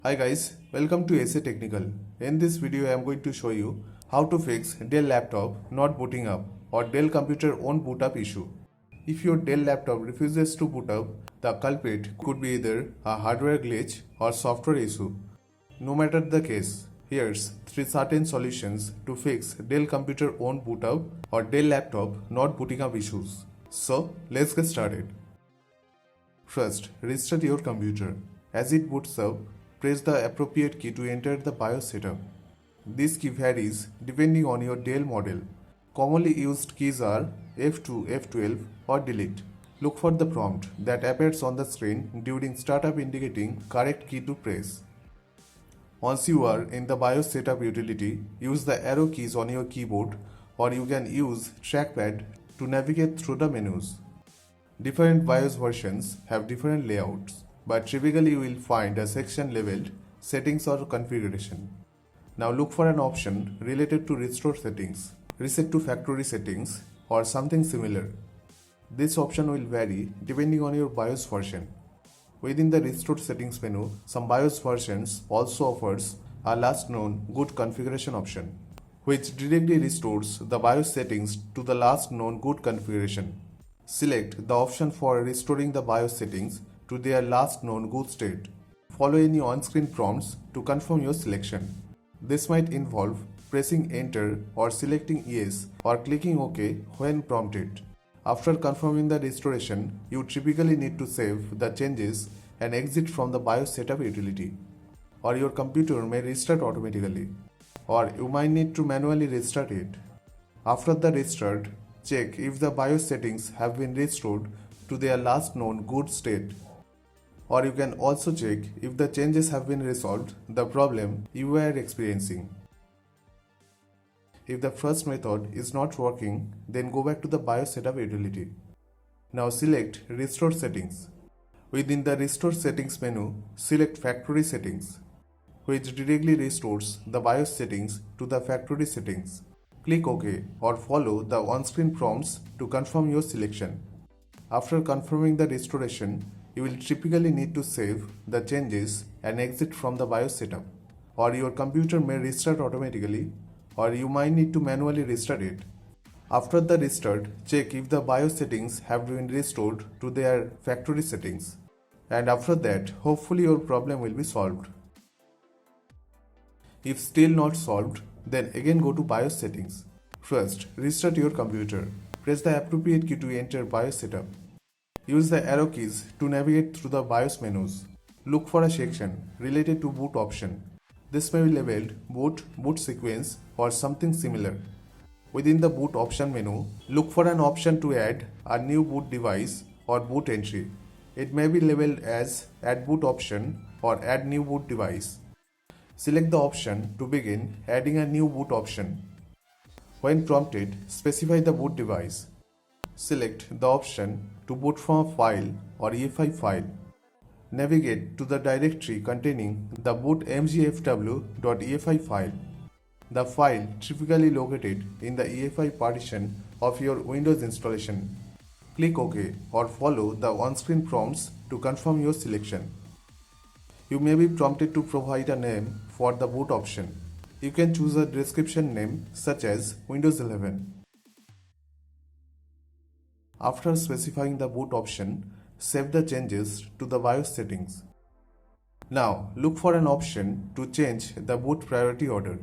Hi guys, welcome to SA Technical. In this video I am going to show you how to fix Dell laptop not booting up or Dell computer won't boot up issue. If your Dell laptop refuses to boot up, the culprit could be either a hardware glitch or software issue. No matter the case, here's 3 certain solutions to fix Dell computer won't boot up or Dell laptop not booting up issues. So let's get started. First, restart your computer. As it boots up, press the appropriate key to enter the BIOS setup. This key varies depending on your Dell model. Commonly used keys are F2, F12 or delete. Look for the prompt that appears on the screen during startup indicating correct key to press. Once you are in the BIOS setup utility, use the arrow keys on your keyboard or you can use trackpad to navigate through the menus. Different BIOS versions have different layouts, but typically you will find a section labeled Settings or Configuration. Now look for an option related to Restore Settings, Reset to Factory Settings, or something similar. This option will vary depending on your BIOS version. Within the Restore Settings menu, some BIOS versions also offers a last known good configuration option, which directly restores the BIOS settings to the last known good configuration. Select the option for restoring the BIOS settings to their last known good state. Follow any on-screen prompts to confirm your selection. This might involve pressing Enter or selecting Yes or clicking OK when prompted. After confirming the restoration, you typically need to save the changes and exit from the BIOS setup utility. Or your computer may restart automatically. Or you might need to manually restart it. After the restart, check if the BIOS settings have been restored to their last known good state. Or you can also check if the changes have been resolved the problem you were experiencing. If the first method is not working, then go back to the BIOS setup utility. Now select Restore Settings. Within the Restore Settings menu, select Factory Settings, which directly restores the BIOS settings to the factory settings. Click OK or follow the on-screen prompts to confirm your selection. After confirming the restoration, you will typically need to save the changes and exit from the BIOS setup. Or your computer may restart automatically, or you might need to manually restart it. After the restart, check if the BIOS settings have been restored to their factory settings. And after that, hopefully your problem will be solved. If still not solved, then again go to BIOS settings. First, restart your computer. Press the appropriate key to enter BIOS setup. Use the arrow keys to navigate through the BIOS menus. Look for a section related to boot option. This may be labeled boot, boot sequence, or something similar. Within the boot option menu, look for an option to add a new boot device or boot entry. It may be labeled as add boot option or add new boot device. Select the option to begin adding a new boot option. When prompted, specify the boot device. Select the option to boot from a file or EFI file. Navigate to the directory containing the boot mgfw.efi file. The file typically located in the EFI partition of your Windows installation. Click OK or follow the on-screen prompts to confirm your selection. You may be prompted to provide a name for the boot option. You can choose a description name such as Windows 11. After specifying the boot option, save the changes to the BIOS settings. Now look for an option to change the boot priority order.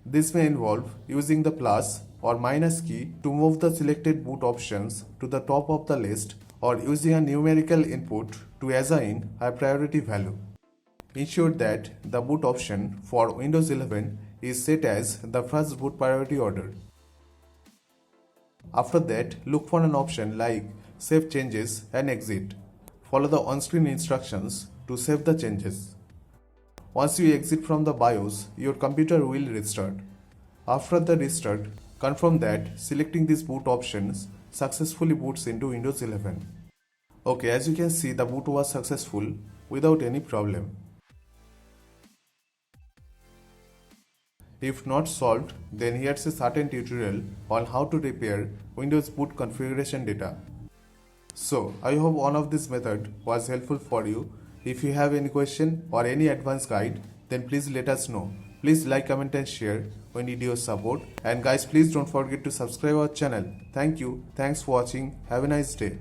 This may involve using the plus or minus key to move the selected boot options to the top of the list or using a numerical input to assign a priority value. Ensure that the boot option for Windows 11 is set as the first boot priority order. After that, look for an option like Save Changes and Exit. Follow the on-screen instructions to save the changes. Once you exit from the BIOS, your computer will restart. After the restart, confirm that selecting these boot options successfully boots into Windows 11. Okay, as you can see, the boot was successful without any problem. If not solved, then here's a certain tutorial on how to repair Windows boot configuration data. So, I hope one of this method was helpful for you. If you have any question or any advanced guide, then please let us know. Please like, comment and share. We need your support. And guys, please don't forget to subscribe our channel. Thank you. Thanks for watching. Have a nice day.